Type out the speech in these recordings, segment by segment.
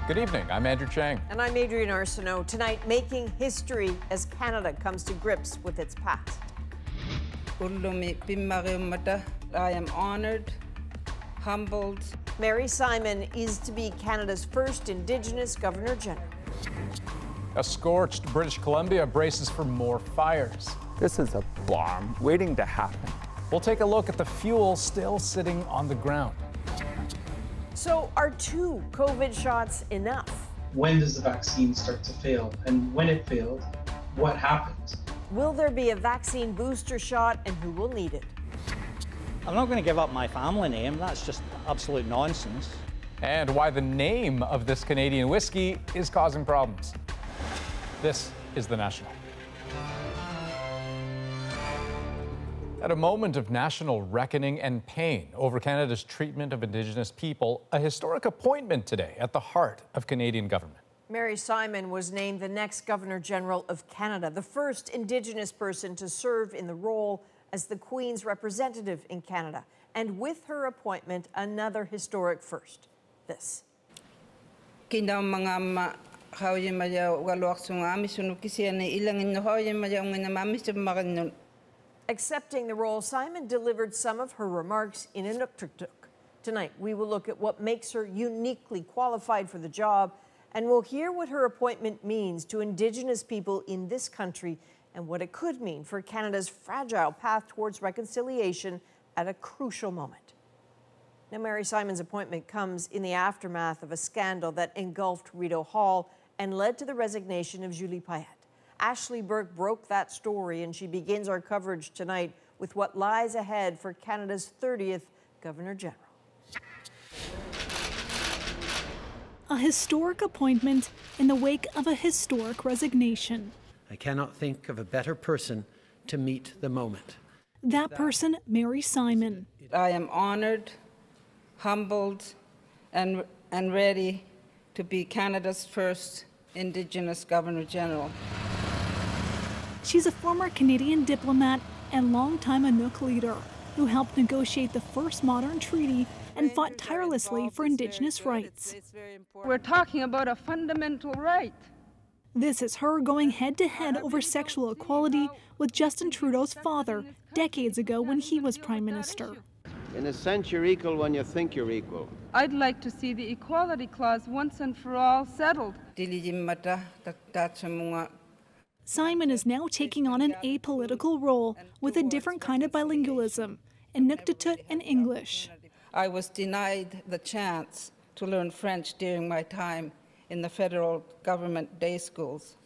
Good evening, I'm Andrew Chang. And I'm Adrienne Arsenault. Tonight, making history as Canada comes to grips with its past. I am honored, humbled. Mary Simon is to be Canada's first Indigenous Governor-General. A scorched British Columbia braces for more fires. This is a bomb waiting to happen. We'll take a look at the fuel still sitting on the ground. So are 2 COVID shots enough? When does the vaccine start to fail? And when it failed, what happens? Will there be a vaccine booster shot, and who will need it? I'm not going to give up my family name. That's just absolute nonsense. And why the name of this Canadian whiskey is causing problems. This is The National. At a moment of national reckoning and pain over Canada's treatment of Indigenous people, a historic appointment today at the heart of Canadian government. Mary Simon was named the next Governor-General of Canada, the first Indigenous person to serve in the role as the Queen's representative in Canada. And with her appointment, another historic first. This. Accepting the role, Simon delivered some of her remarks in Inuktitut. Tonight, we will look at what makes her uniquely qualified for the job, and we'll hear what her appointment means to Indigenous people in this country and what it could mean for Canada's fragile path towards reconciliation at a crucial moment. Now, Mary Simon's appointment comes in the aftermath of a scandal that engulfed Rideau Hall and led to the resignation of Julie Payette. Ashley Burke broke that story, and she begins our coverage tonight with what lies ahead for Canada's 30th Governor-General. A historic appointment in the wake of a historic resignation. I cannot think of a better person to meet the moment. That person, Mary Simon. I am honored, humbled, and ready to be Canada's first Indigenous Governor-General. She's a former Canadian diplomat and longtime Inuk leader who helped negotiate the first modern treaty and fought tirelessly for Indigenous rights. We're talking about a fundamental right. This is her going head-to-head over sexual equality with Justin Trudeau's father decades ago when he was Prime Minister. In a sense, you're equal when you think you're equal. I'd like to see the equality clause once and for all settled. Simon is now taking on an apolitical role with a different kind of bilingualism, Inuktitut and English. I was denied the chance to learn French during my time in the federal government day schools.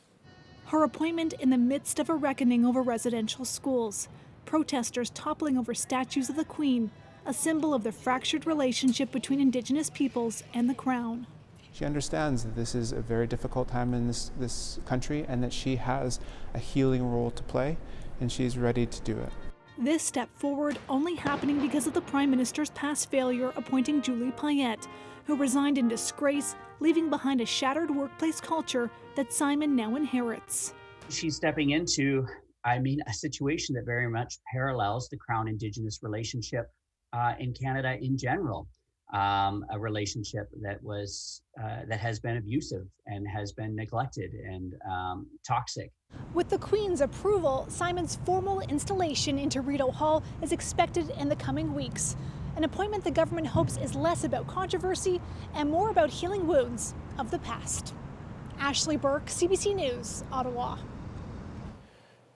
Her appointment in the midst of a reckoning over residential schools, protesters toppling over statues of the Queen, a symbol of the fractured relationship between Indigenous peoples and the Crown. She understands that this is a very difficult time in this country and that she has a healing role to play, and she's ready to do it. This step forward only happening because of the Prime Minister's past failure appointing Julie Payette, who resigned in disgrace, leaving behind a shattered workplace culture that Simon now inherits. She's stepping into, a situation that very much parallels the Crown-Indigenous relationship in Canada in general. A relationship that has been abusive and has been neglected and toxic. With the Queen's approval, Simon's formal installation into Rideau Hall is expected in the coming weeks. An appointment the government hopes is less about controversy and more about healing wounds of the past. Ashley Burke, CBC News, Ottawa.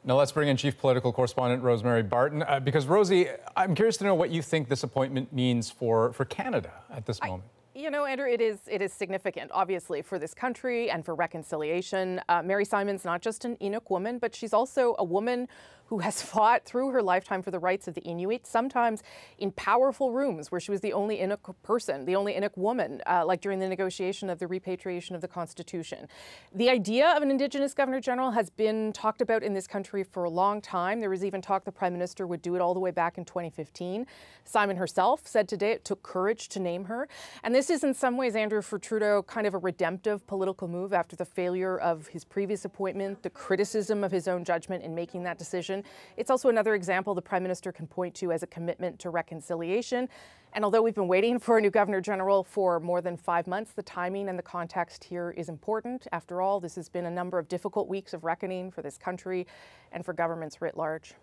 Now let's bring in Chief Political Correspondent Rosemary Barton, because Rosie, I'm curious to know what you think this appointment means for Canada at this moment. You know, Andrew, it is significant, obviously, for this country and for reconciliation. Mary Simon's not just an Inuk woman, but she's also a woman who has fought through her lifetime for the rights of the Inuit, sometimes in powerful rooms where she was the only Inuk person, the only Inuk woman, like during the negotiation of the repatriation of the Constitution. The idea of an Indigenous Governor-General has been talked about in this country for a long time. There was even talk the Prime Minister would do it all the way back in 2015. Simon herself said today it took courage to name her. And this is in some ways, Andrew, for Trudeau, kind of a redemptive political move after the failure of his previous appointment, the criticism of his own judgment in making that decision. election. It's also another example the Prime Minister can point to as a commitment to reconciliation. And although we've been waiting for a new Governor General for more than 5 months, the timing and the context here is important. After all, this has been a number of difficult weeks of reckoning for this country and for governments writ large.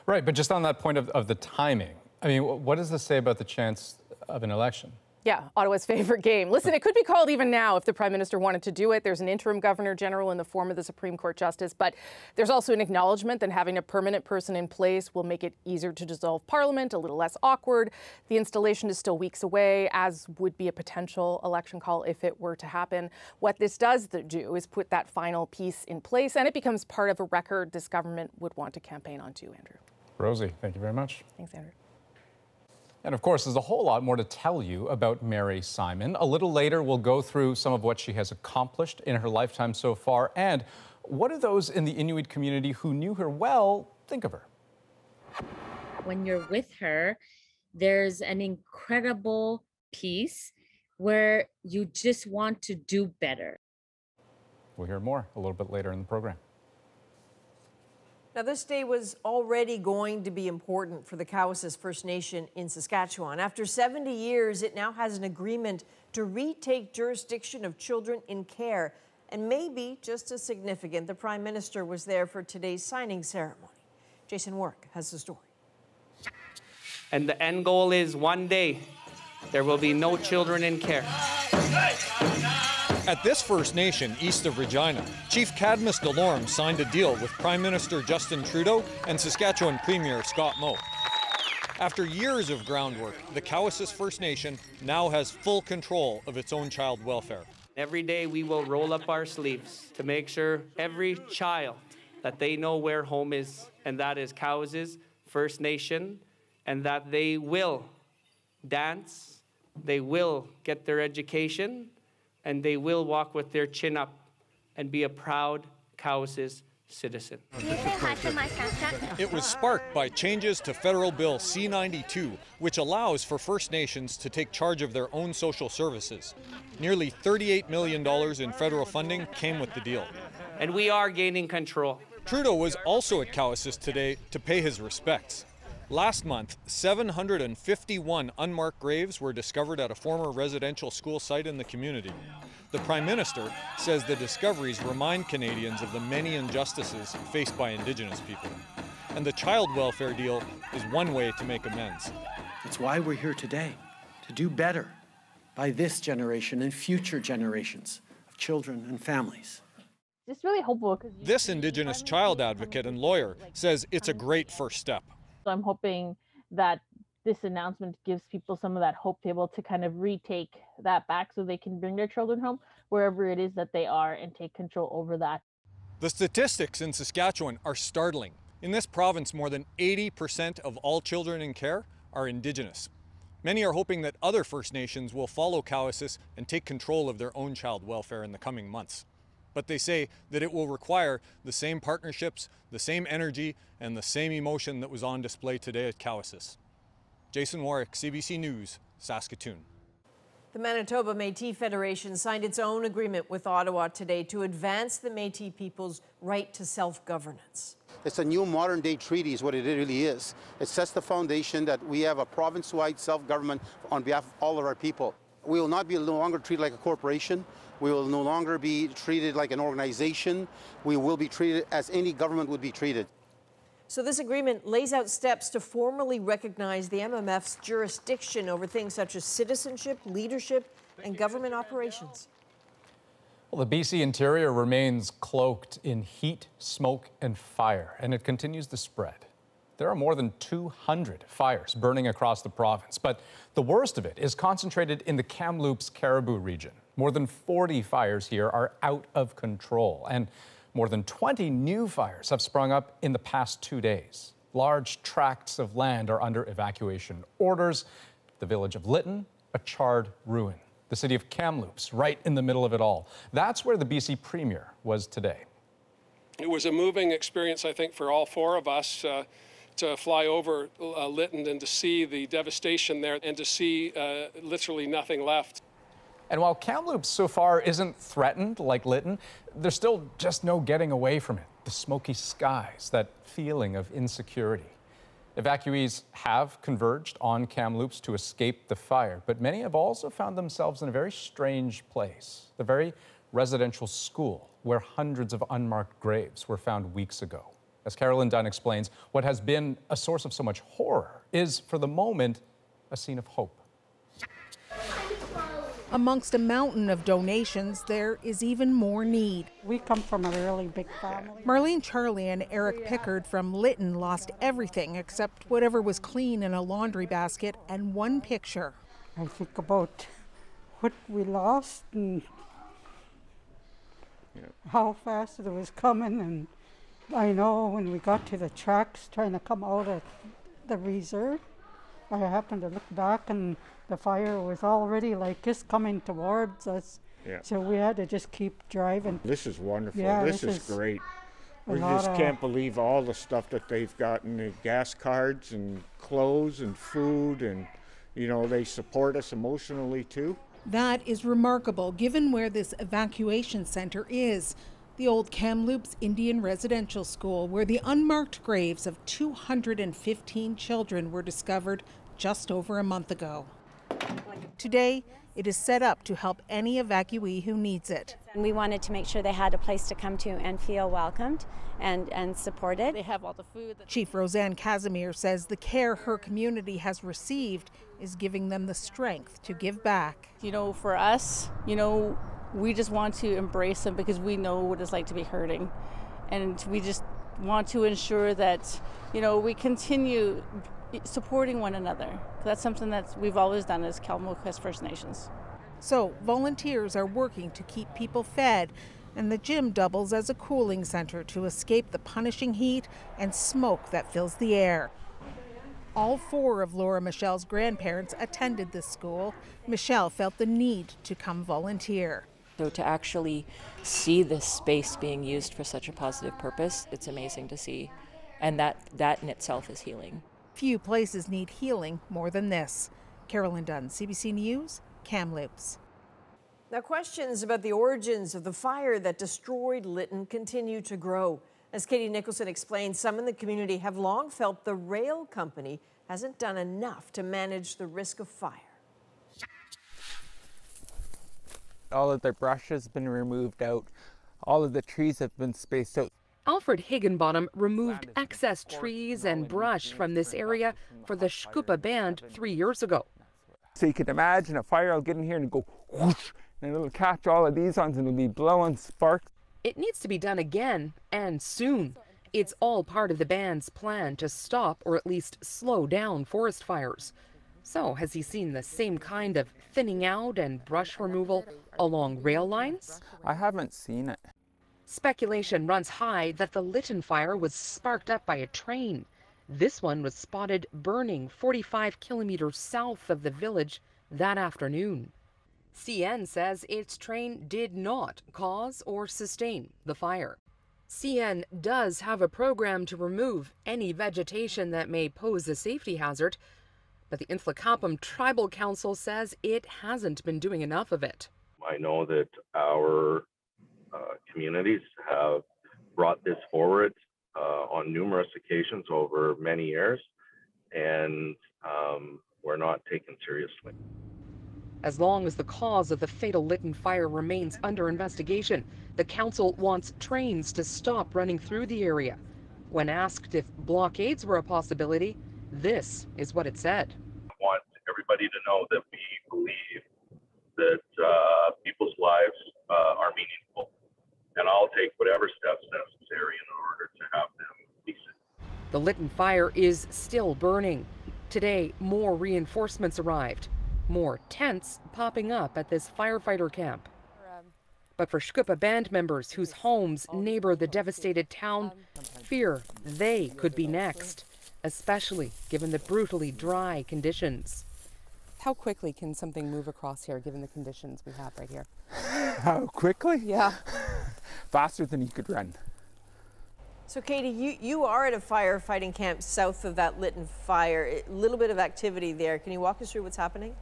Right, but just on that point of the timing, I mean, what does this say about the chance of an election? Yeah, Ottawa's favorite game. Listen, it could be called even now if the Prime Minister wanted to do it. There's an interim Governor General in the form of the Supreme Court Justice, but there's also an acknowledgement that having a permanent person in place will make it easier to dissolve Parliament, a little less awkward. The installation is still weeks away, as would be a potential election call if it were to happen. What this does do is put that final piece in place, and it becomes part of a record this government would want to campaign on too, Andrew. Rosie, thank you very much. Thanks, Andrew. And of course, there's a whole lot more to tell you about Mary Simon. A little later, we'll go through some of what she has accomplished in her lifetime so far, and what do those in the Inuit community who knew her well think of her? When you're with her, there's an incredible peace where you just want to do better. We'll hear more a little bit later in the program. Now, this day was already going to be important for the Cowessess First Nation in Saskatchewan. After 70 years, it now has an agreement to retake jurisdiction of children in care. And maybe just as significant, the Prime Minister was there for today's signing ceremony. Jason Warwick has the story. And the end goal is one day, there will be no children in care. At this First Nation east of Regina, Chief Cadmus Delorme signed a deal with Prime Minister Justin Trudeau and Saskatchewan Premier Scott Moe. After years of groundwork, the Cowessess First Nation now has full control of its own child welfare. Every day we will roll up our sleeves to make sure every child that they know where home is, and that is Cowessess First Nation, and that they will dance, they will get their education, and they will walk with their chin up and be a proud Cowessess citizen. It was sparked by changes to Federal Bill C-92, which allows for First Nations to take charge of their own social services. Nearly $38 million in federal funding came with the deal. And we are gaining control. Trudeau was also at Cowessess today to pay his respects. Last month, 751 unmarked graves were discovered at a former residential school site in the community. The Prime Minister says the discoveries remind Canadians of the many injustices faced by Indigenous people. And the child welfare deal is one way to make amends. That's why we're here today, to do better by this generation and future generations of children and families. It's really hopeful. This Indigenous child advocate and lawyer says it's a great first step. So I'm hoping that this announcement gives people some of that hope to be able to kind of retake that back so they can bring their children home wherever it is that they are and take control over that. The statistics in Saskatchewan are startling. In this province, more than 80% of all children in care are Indigenous. Many are hoping that other First Nations will follow Cowessess and take control of their own child welfare in the coming months. But they say that it will require the same partnerships, the same energy, and the same emotion that was on display today at Cowessess. Jason Warwick, CBC News, Saskatoon. The Manitoba Métis Federation signed its own agreement with Ottawa today to advance the Métis people's right to self-governance. It's a new modern-day treaty is what it really is. It sets the foundation that we have a province-wide self-government on behalf of all of our people. We will not be no longer treated like a corporation. We will no longer be treated like an organization. We will be treated as any government would be treated. So this agreement lays out steps to formally recognize the MMF's jurisdiction over things such as citizenship, leadership, and government operations. Well, the BC interior remains cloaked in heat, smoke, and fire, and it continues to spread. There are more than 200 fires burning across the province, but the worst of it is concentrated in the Kamloops Caribou region. More than 40 fires here are out of control, and more than 20 new fires have sprung up in the past 2 days. Large tracts of land are under evacuation orders. The village of Lytton, a charred ruin. The city of Kamloops, right in the middle of it all. That's where the BC Premier was today. It was a moving experience, I think, for all four of us to fly over Lytton and to see the devastation there and to see literally nothing left. And while Kamloops so far isn't threatened like Lytton, there's still just no getting away from it. the smoky skies, that feeling of insecurity. Evacuees have converged on Kamloops to escape the fire, but many have also found themselves in a very strange place, the very residential school where hundreds of unmarked graves were found weeks ago. As Carolyn Dunn explains, what has been a source of so much horror is, for the moment, a scene of hope. Amongst a mountain of donations, there is even more need. We come from a really big family. Marlene Charlie and Eric Pickard from Lytton lost everything except whatever was clean in a laundry basket and one picture. I think about what we lost and how fast it was coming, and I know when we got to the tracks trying to come out of the reserve, I happened to look back and the fire was already like just coming towards us. Yeah. So we had to just keep driving. This is wonderful. Yeah, this is great. We just can't believe all the stuff that they've gotten, the gas cards and clothes and food, and you know, they support us emotionally too. That is remarkable given where this evacuation center is. The old Kamloops Indian Residential School, where the unmarked graves of 215 children were discovered just over a month ago. Today, it is set up to help any evacuee who needs it. We wanted to make sure they had a place to come to and feel welcomed and supported. They have all the food. Chief Roseanne Casimir says the care her community has received is giving them the strength to give back. You know, for us, you know, we just want to embrace them because we know what it's like to be hurting. And we just want to ensure that, you know, we continue supporting one another. That's something that we've always done as Cowessess First Nations. So volunteers are working to keep people fed, and the gym doubles as a cooling center to escape the punishing heat and smoke that fills the air. All four of Laura Michelle's grandparents attended this school. Michelle felt the need to come volunteer. So to actually see this space being used for such a positive purpose, it's amazing to see. And that in itself is healing. Few places need healing more than this. Carolyn Dunn, CBC News, Kamloops. Now, questions about the origins of the fire that destroyed Lytton continue to grow. As Katie Nicholson explained, some in the community have long felt the rail company hasn't done enough to manage the risk of fire. All of the brush has been removed out. All of the trees have been spaced out. Alfred Higginbottom removed excess trees and brush from this area for the Shkupa band 3 years ago. So you can imagine a fire will get in here and go whoosh, and it'll catch all of these ones and it'll be blowing sparks. It needs to be done again, and soon. It's all part of the band's plan to stop or at least slow down forest fires. So has he seen the same kind of thinning out and brush removal along rail lines? I haven't seen it. Speculation runs high that the Lytton fire was sparked up by a train. This one was spotted burning 45 kilometers south of the village that afternoon. CN says its train did not cause or sustain the fire. CN does have a program to remove any vegetation that may pose a safety hazard, but the Inuk Tribal Council says it hasn't been doing enough of it. I know that our communities have brought this forward on numerous occasions over many years, and we're not taken seriously. As long as the cause of the fatal Lytton fire remains under investigation, the council wants trains to stop running through the area. When asked if blockades were a possibility, this is what it said. I want everybody to know that we believe that people's lives are meaningful, and I'll take whatever steps necessary in order to have them be safe. The Lytton fire is still burning. Today, more reinforcements arrived. More tents popping up at this firefighter camp. But for Shkupa band members whose homes neighbor the devastated town, fear they could be next, especially given the brutally dry conditions. How quickly can something move across here given the conditions we have right here? How quickly? Yeah. Faster than you could run. So Katie, you are at a firefighting camp south of that Lytton fire. A little bit of activity there. Can you walk us through what's happening?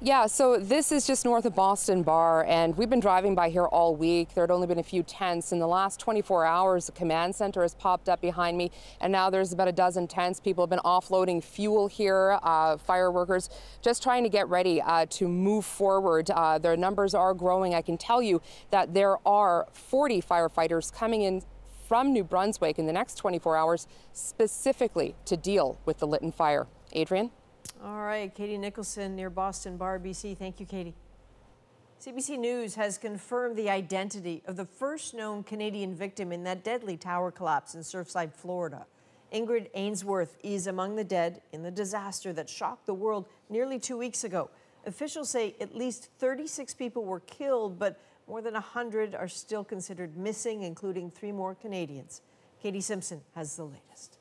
Yeah, so this is just north of Boston Bar, and we've been driving by here all week. There had only been a few tents. In the last 24 hours, the command center has popped up behind me, and now there's about a dozen tents. People have been offloading fuel here, fire workers, just trying to get ready to move forward. Their numbers are growing. I can tell you that there are 40 firefighters coming in from New Brunswick in the next 24 hours, specifically to deal with the Lytton fire. Adrian? All right, Katie Nicholson near Boston Bar, BC. Thank you, Katie. CBC News has confirmed the identity of the first known Canadian victim in that deadly tower collapse in Surfside, Florida. Ingrid Ainsworth is among the dead in the disaster that shocked the world nearly 2 weeks ago. Officials say at least 36 people were killed, but more than 100 are still considered missing, including 3 more Canadians. Katie Simpson has the latest.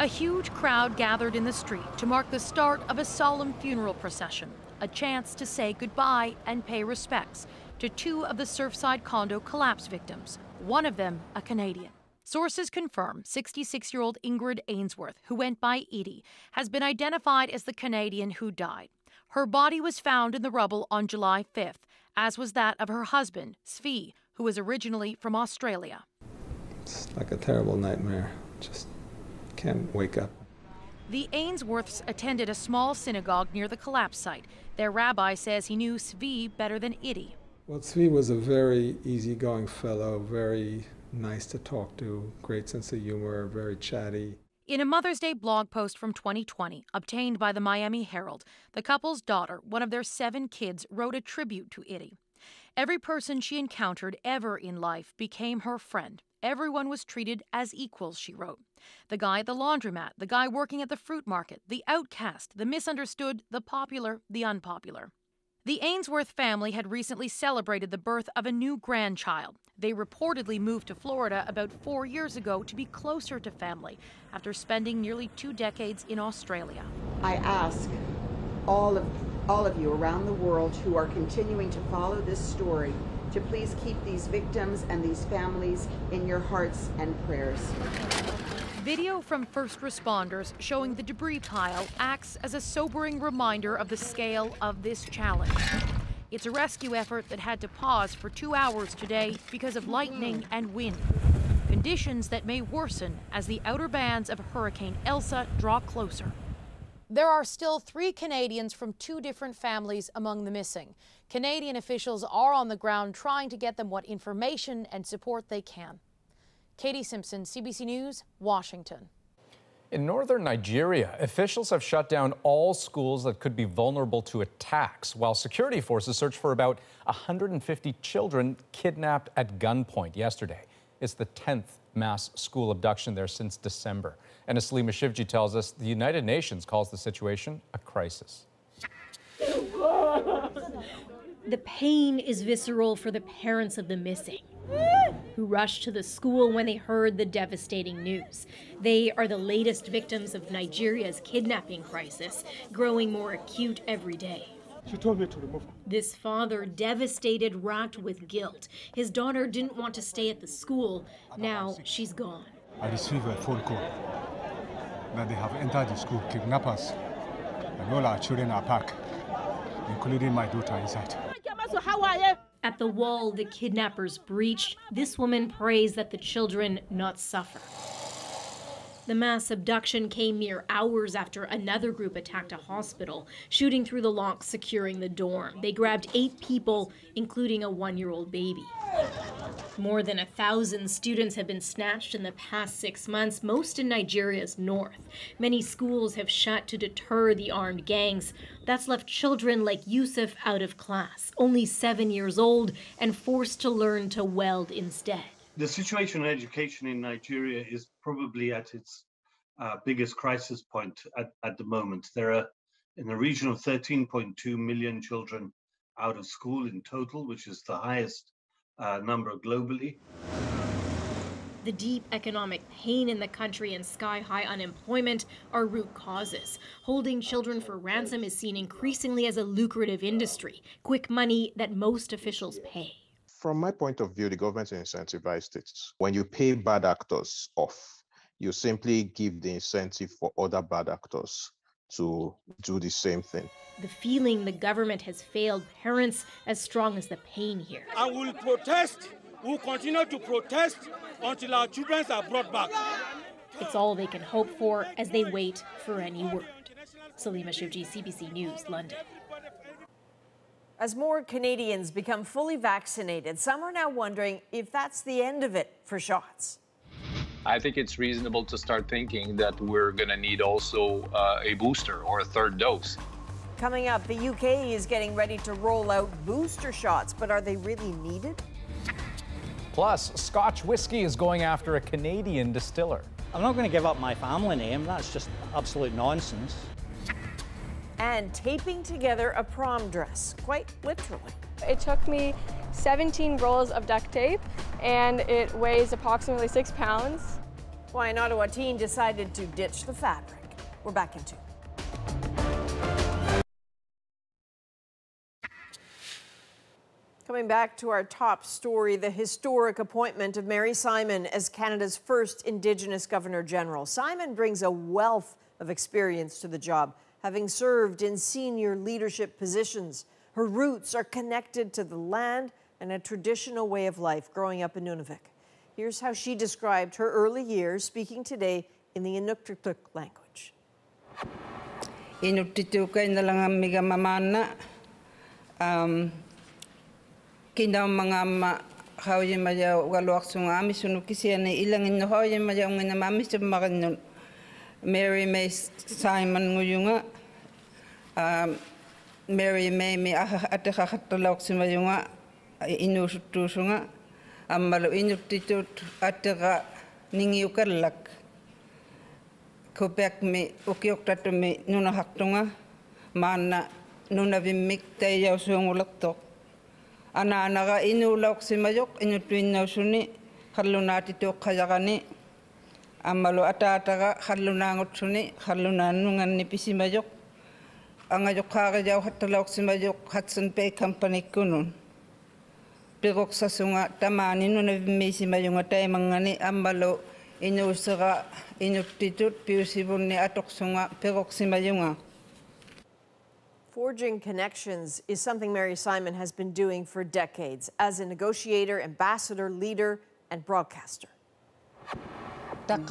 A huge crowd gathered in the street to mark the start of a solemn funeral procession, a chance to say goodbye and pay respects to 2 of the Surfside condo collapse victims, one of them a Canadian. Sources confirm 66-year-old Ingrid Ainsworth, who went by Edie, has been identified as the Canadian who died. Her body was found in the rubble on July 5th, as was that of her husband, Svi, who was originally from Australia. It's like a terrible nightmare. Just can't wake up. The Ainsworths attended a small synagogue near the collapse site. Their rabbi says he knew Svi better than Iddy. Well, Svi was a very easygoing fellow, very nice to talk to, great sense of humor, very chatty. In a Mother's Day blog post from 2020, obtained by the Miami Herald, the couple's daughter, one of their 7 kids, wrote a tribute to Iddy. Every person she encountered ever in life became her friend. Everyone was treated as equals, she wrote. The guy at the laundromat, the guy working at the fruit market, the outcast, the misunderstood, the popular, the unpopular. The Ainsworth family had recently celebrated the birth of a new grandchild. They reportedly moved to Florida about 4 years ago to be closer to family after spending nearly 2 decades in Australia. I ask all of you around the world who are continuing to follow this story to please keep these victims and these families in your hearts and prayers. Video from first responders showing the debris pile acts as a sobering reminder of the scale of this challenge. It's a rescue effort that had to pause for 2 hours today because of lightning and wind. Conditions that may worsen as the outer bands of Hurricane Elsa draw closer. There are still 3 Canadians from 2 different families among the missing. Canadian officials are on the ground trying to get them what information and support they can. Katie Simpson, CBC News, Washington. In northern Nigeria, officials have shut down all schools that could be vulnerable to attacks, while security forces search for about 150 children kidnapped at gunpoint yesterday. It's the 10th mass school abduction there since December. And as Salima Shivji tells us, the United Nations calls the situation a crisis. The pain is visceral for the parents of the missing, who rushed to the school when they heard the devastating news. They are the latest victims of Nigeria's kidnapping crisis, growing more acute every day. She told me to remove her. This father, devastated, racked with guilt. His daughter didn't want to stay at the school. Now she's gone. I received a phone call that they have entered the school, kidnappers, and all our children are packed, including my daughter inside. At the wall the kidnappers breached, this woman prays that the children not suffer. The mass abduction came mere hours after another group attacked a hospital, shooting through the locks securing the dorm. They grabbed 8 people, including a 1-year-old baby. More than 1,000 students have been snatched in the past 6 months, most in Nigeria's north. Many schools have shut to deter the armed gangs. That's left children like Yusuf out of class, only 7 years old, and forced to learn to weld instead. The situation in education in Nigeria is probably at its biggest crisis point at the moment. There are in the region of 13.2 million children out of school in total, which is the highest number globally. The deep economic pain in the country and sky-high unemployment are root causes. Holding children for ransom is seen increasingly as a lucrative industry, quick money that most officials pay. From my point of view, the government incentivized it. When you pay bad actors off, you simply give the incentive for other bad actors to do the same thing. The feeling the government has failed parents as strong as the pain here. I will protest. We will continue to protest until our children are brought back. It's all they can hope for as they wait for any word. Salima Shivji, CBC News, London. As more Canadians become fully vaccinated, some are now wondering if that's the end of it for shots. I think it's reasonable to start thinking that we're going to need also a booster or a third dose. Coming up, the UK is getting ready to roll out booster shots, but are they really needed? Plus, Scotch whisky is going after a Canadian distiller. I'm not going to give up my family name. That's just absolute nonsense. And taping together a prom dress, quite literally. It took me 17 rolls of duct tape, and it weighs approximately 6 pounds. Why an Ottawa teen decided to ditch the fabric. We're back in 2. Coming back to our top story, the historic appointment of Mary Simon as Canada's first Indigenous Governor-General. Simon brings a wealth of experience to the job, having served in senior leadership positions. Her roots are connected to the land and a traditional way of life growing up in Nunavik. Here's how she described her early years, speaking today in the Inuktitut language. Inuktitut kay na lang ang miga mamana. Kindaw mga ma hawye maya walwak sunga mi sunu kisiya ni ilang ino hawye maya ngina mami sa makanun. Mary May Simon nguyunga. Mary May mi ate kakatulok si mayunga inusutusunga. Amalo Inuktitut ate ka ningiukalak. Kupek mi ukiok tatu mi nunahaktunga. Mana nunavimik tayo sungulaktok. Ananaga inulok si mayok inutuinaw suni Inuktitut kayakani. Amalo atataga halunangot suni halunanungan ni pisimayok. Ang ayok kakayaw hatalok si mayok Hudson Bay Company kunun. Pirok sa sunga tamani nunavimi si mayong atay mangani amalo inusara Inuktitut piusibun ni atok sunga pirok si mayunga. Forging connections is something Mary Simon has been doing for decades as a negotiator, ambassador, leader, and broadcaster. In the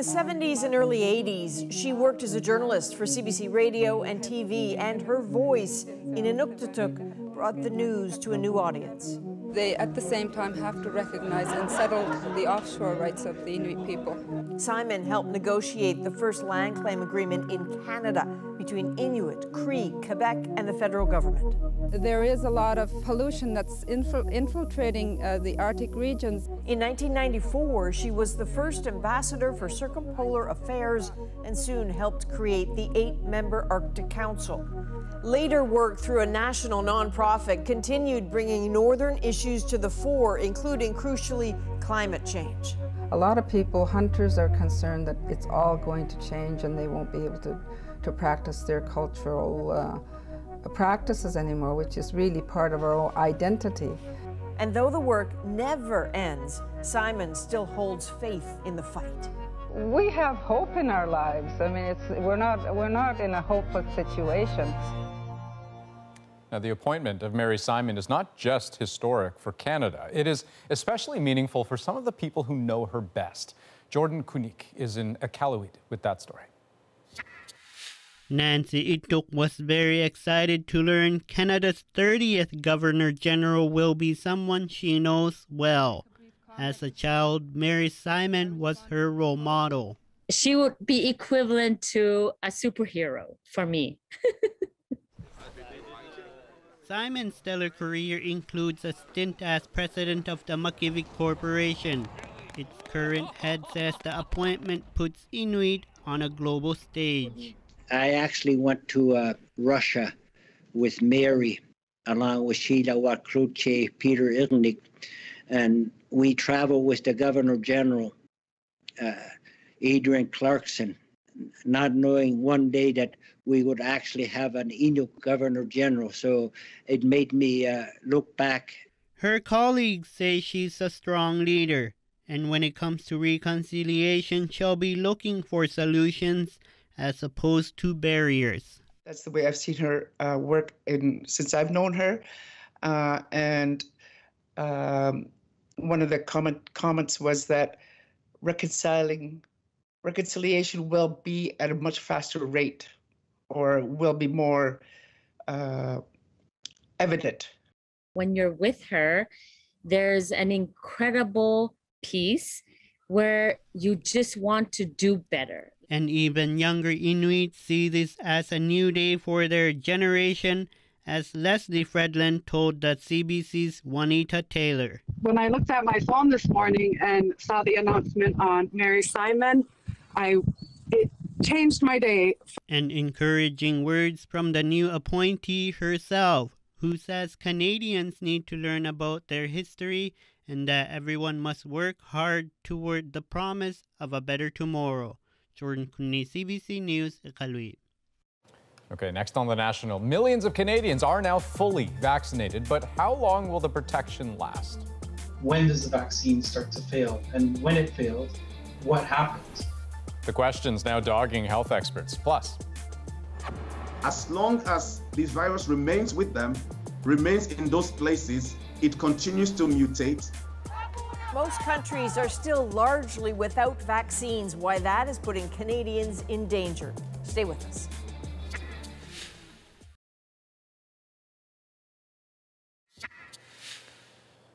70s and early 80s, she worked as a journalist for CBC Radio and TV, and her voice in Inuktitut brought the news to a new audience. They, at the same time, have to recognize and settle the offshore rights of the Inuit people. Simon helped negotiate the first land claim agreement in Canada between Inuit, Cree, Quebec, and the federal government. There is a lot of pollution that's infiltrating the Arctic regions. In 1994, she was the first ambassador for circumpolar affairs and soon helped create the 8-member Arctic Council. Later work through a national nonprofit continued bringing northern issues to the fore, including, crucially, climate change. A lot of people, hunters, are concerned that it's all going to change and they won't be able to practice their cultural practices anymore, which is really part of our identity. And though the work never ends, Simon still holds faith in the fight. We have hope in our lives. I mean, we're not in a hopeless situation. Now, the appointment of Mary Simon is not just historic for Canada. It is especially meaningful for some of the people who know her best. Jordan Kunik is in Iqaluit with that story. Nancy Inuk was very excited to learn Canada's 30th Governor-General will be someone she knows well. As a child, Mary Simon was her role model. She would be equivalent to a superhero for me. Simon's stellar career includes a stint as president of the Makivik Corporation. Its current head says the appointment puts Inuit on a global stage. I actually went to Russia with Mary, along with Sheila Wakruche, Peter Ilnik, and we traveled with the Governor General, Adrian Clarkson, not knowing one day that we would actually have an Inuk Governor General. So it made me look back. Her colleagues say she's a strong leader. And when it comes to reconciliation, she'll be looking for solutions as opposed to barriers. That's the way I've seen her work since I've known her. And one of the comments was that reconciliation will be at a much faster rate, or will be more evident. When you're with her, there's an incredible peace where you just want to do better. And even younger Inuit see this as a new day for their generation, as Leslie Fredland told the CBC's Juanita Taylor. When I looked at my phone this morning and saw the announcement on Mary Simon, it changed my day. And encouraging words from the new appointee herself, who says Canadians need to learn about their history and that everyone must work hard toward the promise of a better tomorrow. Jordan Cooney, CBC News, Iqaluit. Okay, next on The National, millions of Canadians are now fully vaccinated, but how long will the protection last? When does the vaccine start to fail? And when it failed, what happens? The questions now dogging health experts. Plus, as long as this virus remains with them, remains in those places, it continues to mutate. Most countries are still largely without vaccines. Why that is putting Canadians in danger. Stay with us.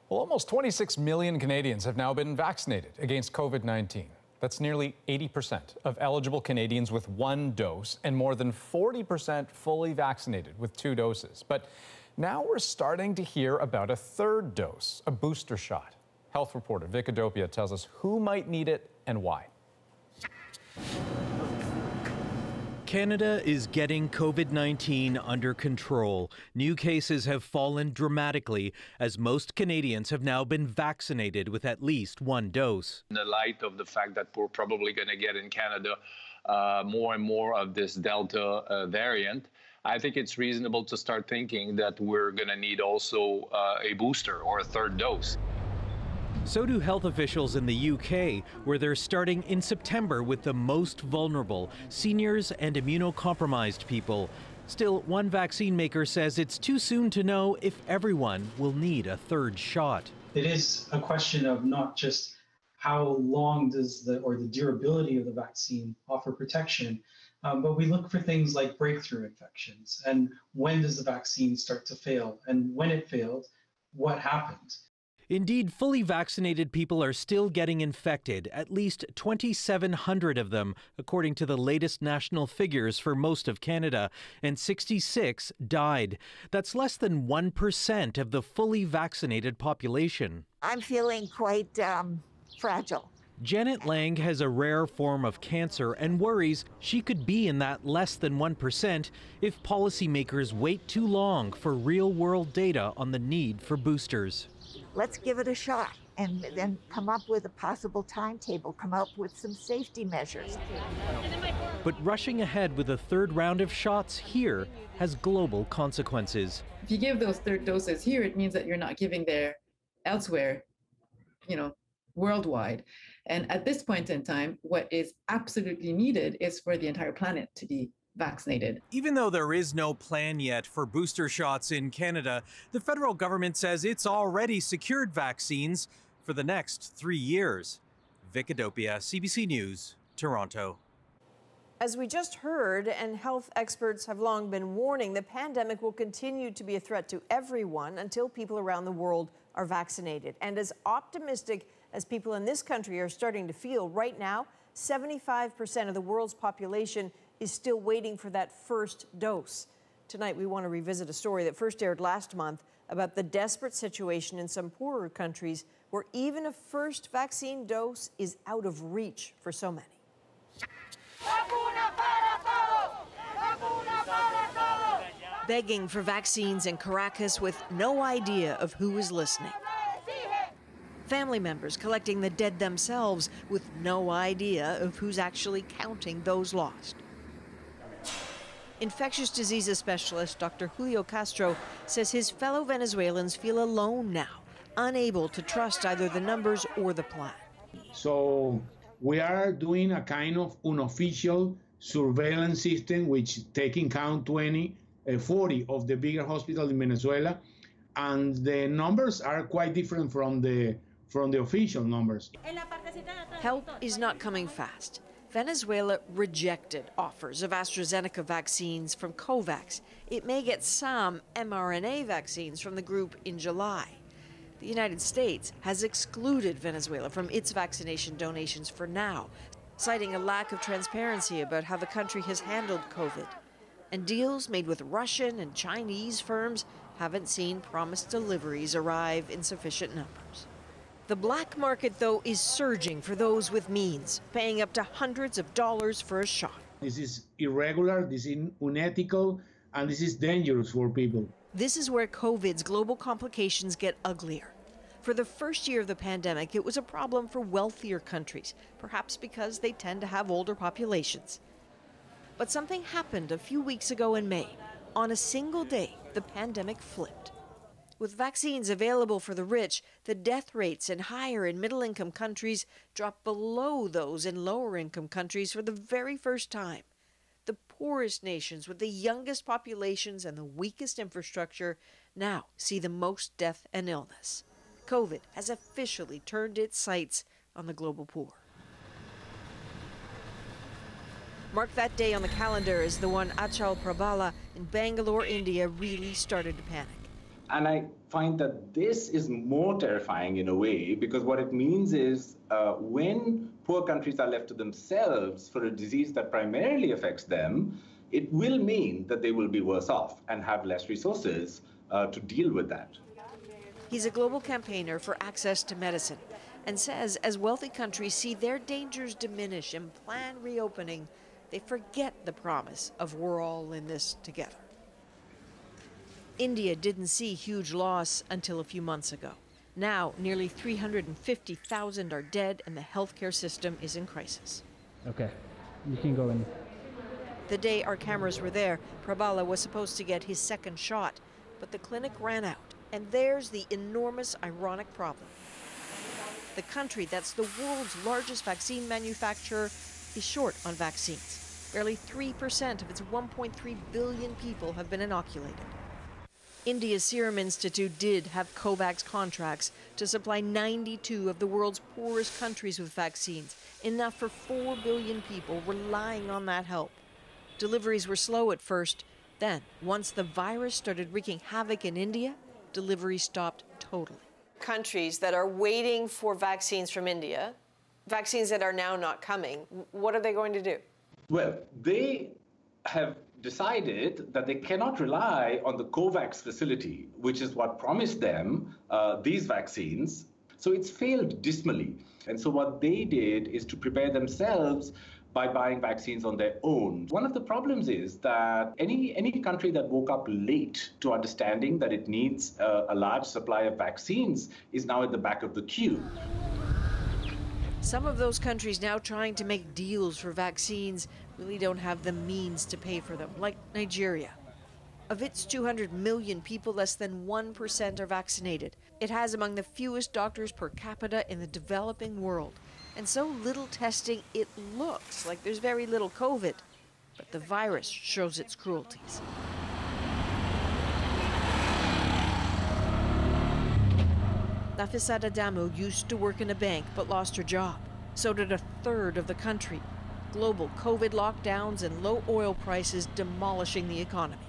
Well, almost 26 million Canadians have now been vaccinated against COVID-19. That's nearly 80% of eligible Canadians with one dose and more than 40% fully vaccinated with 2 doses. But now we're starting to hear about a third dose, a booster shot. Health reporter Inuktitut tells us who might need it and why. Canada is getting COVID-19 under control. New cases have fallen dramatically as most Canadians have now been vaccinated with at least 1 dose. In the light of the fact that we're probably going to get in Canada more and more of this Delta variant, I think it's reasonable to start thinking that we're going to need also a booster or a third dose. So do health officials in the UK, where they're starting in September with the most vulnerable, seniors and immunocompromised people. Still, one vaccine maker says it's too soon to know if everyone will need a third shot. It is a question of not just how long does the durability of the vaccine offer protection, but we look for things like breakthrough infections. And when does the vaccine start to fail? And when it failed, what happened? Indeed, fully vaccinated people are still getting infected, at least 2,700 of them, according to the latest national figures for most of Canada, and 66 died. That's less than 1% of the fully vaccinated population. I'm feeling quite fragile. Janet Lang has a rare form of cancer and worries she could be in that less than 1% if policymakers wait too long for real-world data on the need for boosters. Let's give it a shot and then come up with a possible timetable, come up with some safety measures. But rushing ahead with a third round of shots here has global consequences. If you give those third doses here, it means that you're not giving there elsewhere, worldwide. And at this point in time, what is absolutely needed is for the entire planet to be vaccinated. Even though there is no plan yet for booster shots in Canada, the federal government says it's already secured vaccines for the next 3 years. Inuktitut, CBC News, Toronto. As we just heard, and health experts have long been warning, the pandemic will continue to be a threat to everyone until people around the world are vaccinated. And as optimistic as people in this country are starting to feel right now, 75% of the world's population is still waiting for that first dose. Tonight, we want to revisit a story that first aired last month about the desperate situation in some poorer countries where even a first vaccine dose is out of reach for so many. Begging for vaccines in Caracas with no idea of who is listening. Family members collecting the dead themselves with no idea of who's actually counting those lost. Infectious diseases specialist Dr. Julio Castro says his fellow Venezuelans feel alone now, unable to trust either the numbers or the plan. So we are doing a kind of unofficial surveillance system, which taking count 40 of the bigger hospitals in Venezuela, and the numbers are quite different from the official numbers. Help is not coming fast. Venezuela rejected offers of AstraZeneca vaccines from COVAX. It may get some mRNA vaccines from the group in July. The United States has excluded Venezuela from its vaccination donations for now, citing a lack of transparency about how the country has handled COVID. And deals made with Russian and Chinese firms haven't seen promised deliveries arrive in sufficient numbers. The black market, though, is surging for those with means, paying up to hundreds of dollars for a shot. This is irregular, this is unethical, and this is dangerous for people. This is where COVID's global complications get uglier. For the first year of the pandemic, it was a problem for wealthier countries, perhaps because they tend to have older populations. But something happened a few weeks ago in May. On a single day, the pandemic flipped. With vaccines available for the rich, the death rates in higher and middle-income countries dropped below those in lower-income countries for the very first time. The poorest nations with the youngest populations and the weakest infrastructure now see the most death and illness. COVID has officially turned its sights on the global poor. Mark that day on the calendar as the one Achal Prabhala in Bangalore, India really started to panic. And I find that this is more terrifying in a way, because what it means is when poor countries are left to themselves for a disease that primarily affects them, it will mean that they will be worse off and have less resources to deal with that. He's a global campaigner for access to medicine and says as wealthy countries see their dangers diminish and plan reopening, they forget the promise of we're all in this together. India didn't see huge loss until a few months ago. Now, nearly 350,000 are dead and the healthcare system is in crisis. Okay, you can go in. The day our cameras were there, Prabhala was supposed to get his second shot, but the clinic ran out. And there's the enormous ironic problem. The country that's the world's largest vaccine manufacturer is short on vaccines. Barely 3% of its 1.3 billion people have been inoculated. India's Serum Institute did have COVAX contracts to supply 92 of the world's poorest countries with vaccines, enough for 4 billion people relying on that help. Deliveries were slow at first. Then, once the virus started wreaking havoc in India, delivery stopped totally. Countries that are waiting for vaccines from India, vaccines that are now not coming, what are they going to do? Well, they have decided that they cannot rely on the COVAX facility, which is what promised them these vaccines. So it's failed dismally. And so what they did is to prepare themselves by buying vaccines on their own. One of the problems is that any country that woke up late to understanding that it needs a large supply of vaccines is now at the back of the queue. Some of those countries now trying to make deals for vaccines really don't have the means to pay for them, like Nigeria. Of its 200 million people, less than 1% are vaccinated. It has among the fewest doctors per capita in the developing world. And so little testing, it looks like there's very little COVID. But the virus shows its cruelties. Nafisat Adamu used to work in a bank but lost her job. So did a third of the country. Global COVID lockdowns and low oil prices demolishing the economy.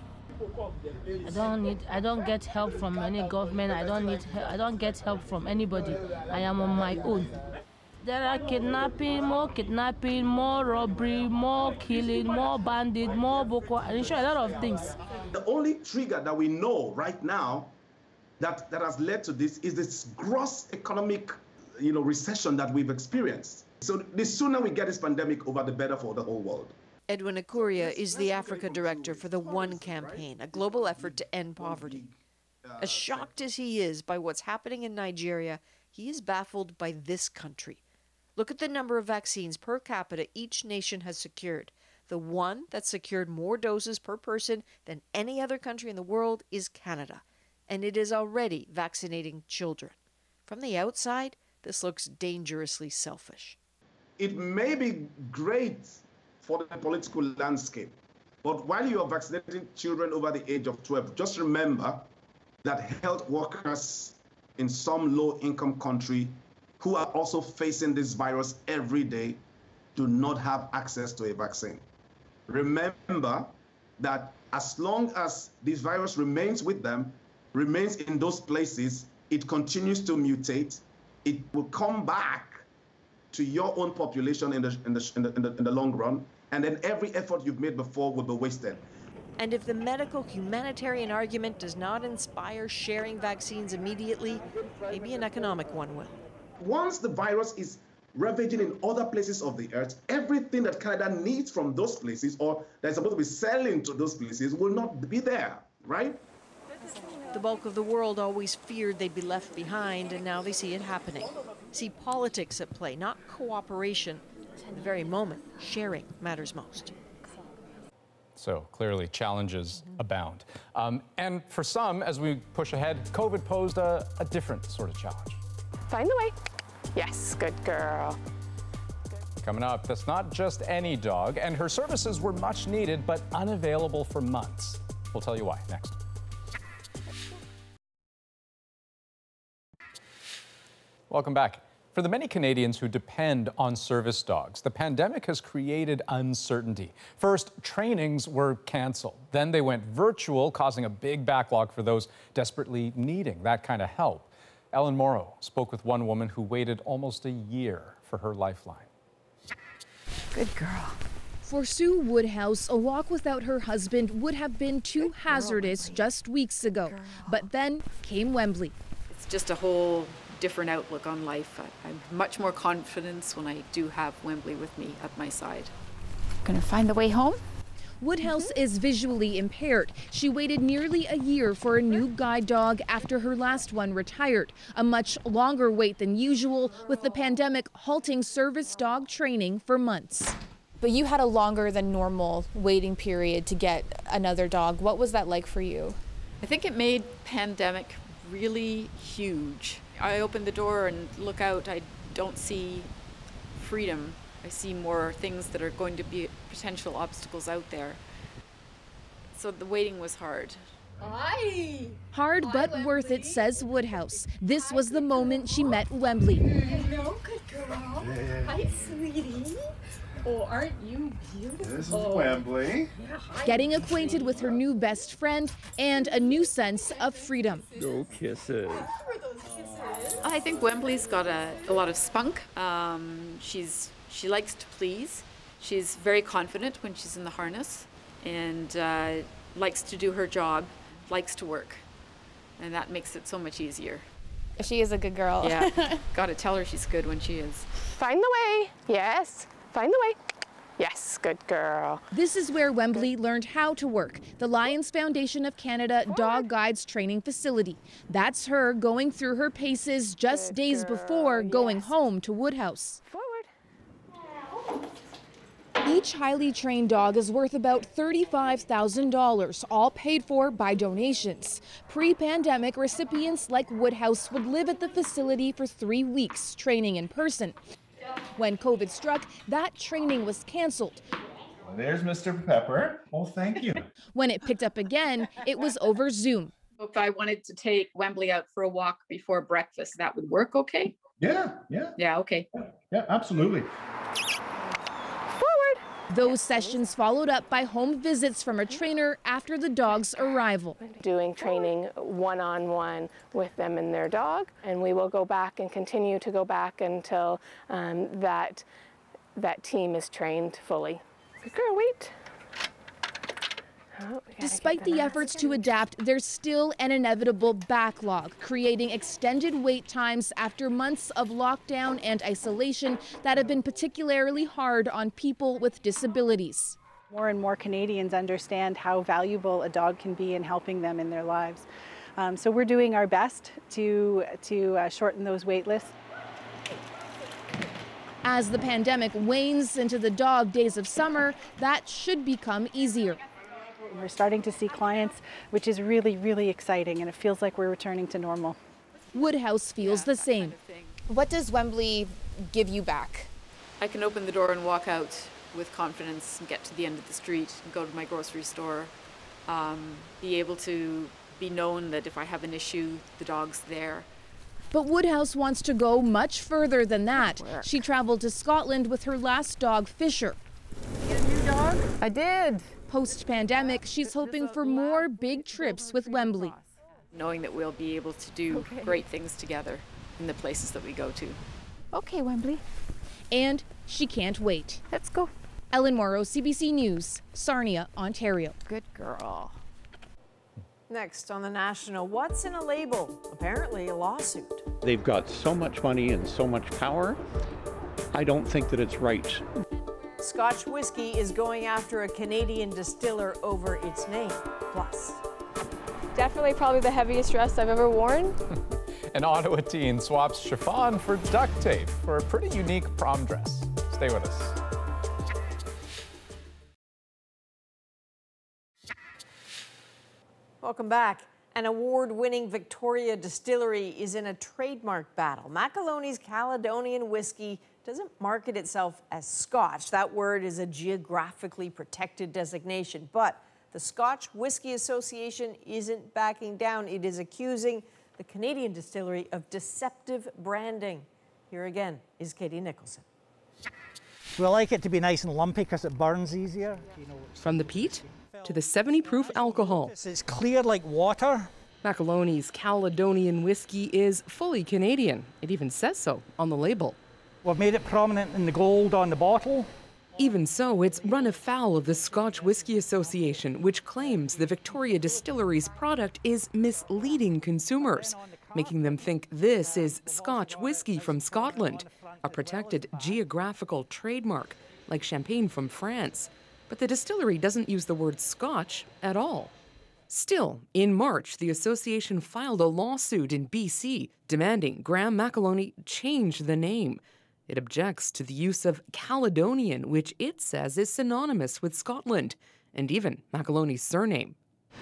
I don't get help from any government. I don't get help from anybody. I am on my own. There are kidnapping, more robbery, more killing, more bandit, more Boko, and a lot of things. The only trigger that we know right now that has led to this is this gross economic, recession that we've experienced. So the sooner we get this pandemic over, the better for the whole world. Edwin Akuria is the Africa director for the One campaign, a global effort to end poverty. As shocked as he is by what's happening in Nigeria, he is baffled by this country. Look at the number of vaccines per capita each nation has secured. The one that secured more doses per person than any other country in the world is Canada, and it is already vaccinating children. From the outside, This looks dangerously selfish. It may be great for the political landscape, but while you are vaccinating children over the age of 12, just remember that health workers in some low-income country who are also facing this virus every day do not have access to a vaccine. Remember that as long as this virus remains with them, remains in those places, it continues to mutate, it will come back to your own population in the long run, and then every effort you've made before will be wasted. And if the medical humanitarian argument does not inspire sharing vaccines immediately, maybe an economic one will. Once the virus is ravaging in other places of the earth, everything that Canada needs from those places or that's supposed to be selling to those places will not be there, right? The bulk of the world always feared they'd be left behind, and now they see it happening. See politics at play, not cooperation. In the very moment, sharing matters most. So clearly challenges abound. And for some, as we push ahead, COVID posed a different sort of challenge. Find the way. Yes, good girl. Coming up, that's not just any dog, and her services were much needed but unavailable for months. We'll tell you why next. Welcome back. For the many Canadians who depend on service dogs, the pandemic has created uncertainty. First, trainings were canceled. Then they went virtual, causing a big backlog for those desperately needing that kind of help. Ellen Morrow spoke with one woman who waited almost a year for her lifeline. Good girl. For Sue Woodhouse, a walk without her husband would have been too hazardous just weeks ago. But then came Wembley. It's just a whole different outlook on life. I have much more confidence when I do have Wembley with me at my side. Gonna find the way home? Woodhouse is visually impaired. She waited nearly a year for a new guide dog after her last one retired. A much longer wait than usual, with the pandemic halting service dog training for months. But you had a longer than normal waiting period to get another dog. What was that like for you? I think it made pandemic really huge. I open the door and look out, I don't see freedom. I see more things that are going to be potential obstacles out there. So the waiting was hard. Hard but worth it, says Woodhouse. This was the moment she met Wembley. Hello, good girl. Hi, sweetie. Oh, aren't you beautiful? This is Wembley. Getting acquainted with her new best friend and a new sense of freedom. No kisses. I think Wembley's got a lot of spunk. She likes to please. She's very confident when she's in the harness and likes to do her job, likes to work. And that makes it so much easier. She is a good girl. Yeah, gotta tell her she's good when she is. Find the way. Yes, find the way. Yes, good girl. This is where Wembley learned how to work, the Lions Foundation of Canada Dog Guides Training Facility. That's her going through her paces just days before going home to Woodhouse. Each highly trained dog is worth about $35,000, all paid for by donations. Pre-pandemic, recipients like Woodhouse would live at the facility for 3 weeks, training in person. When COVID struck, that training was canceled. There's Mr. Pepper. Oh, thank you. When it picked up again, it was over Zoom. If I wanted to take Wembley out for a walk before breakfast, that would work okay? Yeah. Yeah, okay. Yeah, absolutely. Those sessions followed up by home visits from a trainer after the dog's arrival. Doing training one-on-one with them and their dog, and we will go back and continue to go back until that team is trained fully. Good girl, wait. Oh, despite the efforts to adapt, there's still an inevitable backlog, creating extended wait times after months of lockdown and isolation that have been particularly hard on people with disabilities. More and more Canadians understand how valuable a dog can be in helping them in their lives. So we're doing our best to shorten those wait lists. As the pandemic wanes into the dog days of summer, that should become easier. We're starting to see clients, which is really, really exciting, and it feels like we're returning to normal. Woodhouse feels the same. What does Wembley give you back? I can open the door and walk out with confidence and get to the end of the street and go to my grocery store. Be able to be known that if I have an issue, the dog's there. But Woodhouse wants to go much further than that. She traveled to Scotland with her last dog, Fisher. Get a new dog? I did. Post-pandemic, she's hoping for more big trips with Wembley. Knowing that we'll be able to do great things together in the places that we go to. Okay, Wembley. And she can't wait. Let's go. Ellen Morrow, CBC News, Sarnia, Ontario. Good girl. Next on The National, what's in a label? Apparently a lawsuit. They've got so much money and so much power. I don't think that it's right. Scotch whiskey is going after a Canadian distiller over its name. Plus, definitely probably the heaviest dress I've ever worn. An Ottawa teen swaps chiffon for duct tape for a pretty unique prom dress. Stay with us. welcome back. An award-winning Victoria distillery is in a trademark battle. Macaloney's Caledonian whiskey doesn't market itself as Scotch. That word is a geographically protected designation. But the Scotch Whisky Association isn't backing down. It is accusing the Canadian distillery of deceptive branding. Here again is Katie Nicholson. We like it to be nice and lumpy because it burns easier. From the peat to the 70-proof alcohol. It's clear like water. Macaloney's Caledonian whiskey is fully Canadian. It even says so on the label. We've made it prominent in the gold on the bottle. Even so, it's run afoul of the Scotch Whisky Association, which claims the Victoria Distillery's product is misleading consumers, making them think this is Scotch whiskey from Scotland, a protected geographical trademark, like champagne from France. But the distillery doesn't use the word Scotch at all. Still, in March, the association filed a lawsuit in BC demanding Graham McAloney change the name. It objects to the use of Caledonian, which it says is synonymous with Scotland, and even McAloney's surname.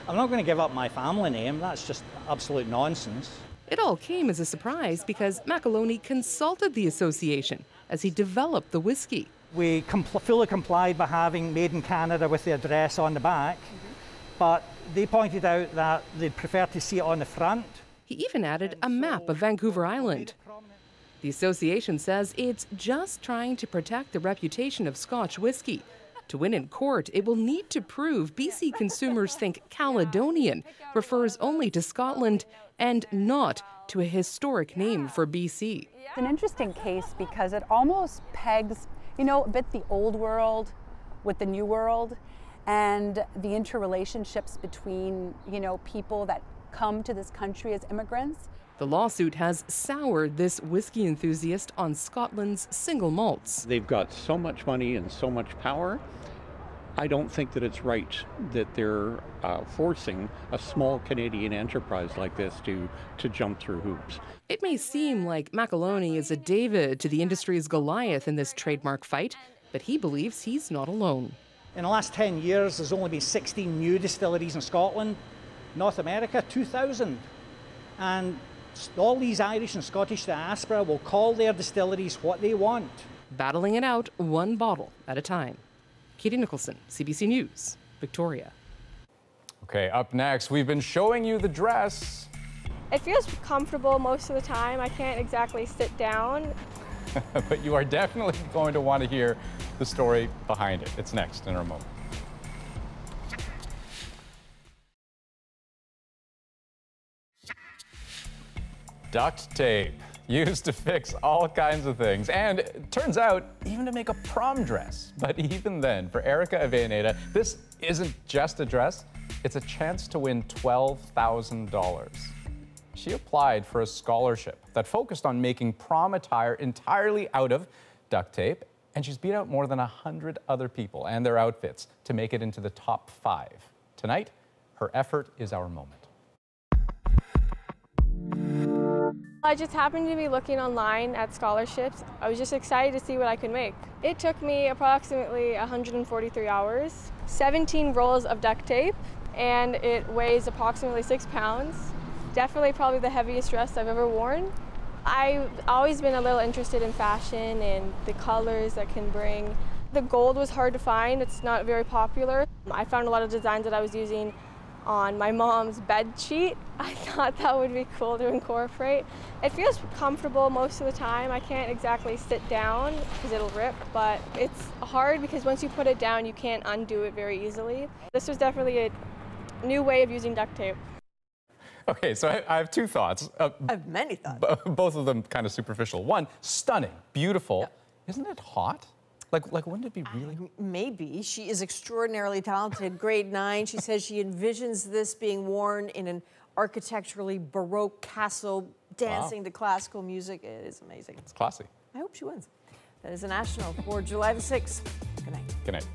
I'm not going to give up my family name. That's just absolute nonsense. It all came as a surprise because McAloney consulted the association as he developed the whiskey. We fully complied by having Made in Canada with the address on the back, but they pointed out that they'd prefer to see it on the front. He even added a map of Vancouver Island. The association says it's just trying to protect the reputation of Scotch whiskey. To win in court, it will need to prove BC consumers think Caledonian refers only to Scotland and not to a historic name for BC. It's an interesting case because it almost pegs, a bit the old world with the new world and the interrelationships between, people that come to this country as immigrants. The lawsuit has soured this whiskey enthusiast on Scotland's single malts. They've got so much money and so much power. I don't think that it's right that they're forcing a small Canadian enterprise like this to jump through hoops. It may seem like McAloney is a David to the industry's Goliath in this trademark fight, but he believes he's not alone. In the last 10 years, there's only been 16 new distilleries in Scotland. North America, 2,000. And all these Irish and Scottish diaspora will call their distilleries what they want. Battling it out one bottle at a time. Katie Nicholson, CBC News, Victoria. Okay, up next, we've been showing you the dress. It feels comfortable most of the time. I can't exactly sit down. But you are definitely going to want to hear the story behind it. It's next in a moment. Duct tape, used to fix all kinds of things, and it turns out even to make a prom dress. But even then, for Erica Avellaneda, this isn't just a dress, it's a chance to win $12,000. She applied for a scholarship that focused on making prom attire entirely out of duct tape, and she's beat out more than 100 other people and their outfits to make it into the top 5. Tonight, her effort is our moment. I just happened to be looking online at scholarships. I was just excited to see what I could make. It took me approximately 143 hours, 17 rolls of duct tape, and it weighs approximately 6 pounds. Definitely probably the heaviest dress I've ever worn. I've always been a little interested in fashion and the colors that can bring. The gold was hard to find. It's not very popular. I found a lot of designs that I was using on my mom's bed sheet. I thought that would be cool to incorporate. It feels comfortable most of the time. I can't exactly sit down because it'll rip, but it's hard because once you put it down, you can't undo it very easily. This was definitely a new way of using duct tape. Okay, so I have two thoughts. I have many thoughts. Both of them kind of superficial. One, stunning, beautiful. Yep. Isn't it hot? Like, wouldn't it be really? Maybe. She is extraordinarily talented. Grade 9. She says she envisions this being worn in an architecturally Baroque castle, dancing to classical music. It is amazing. It's classy. I hope she wins. That is a national for July the 6th. Good night. Good night.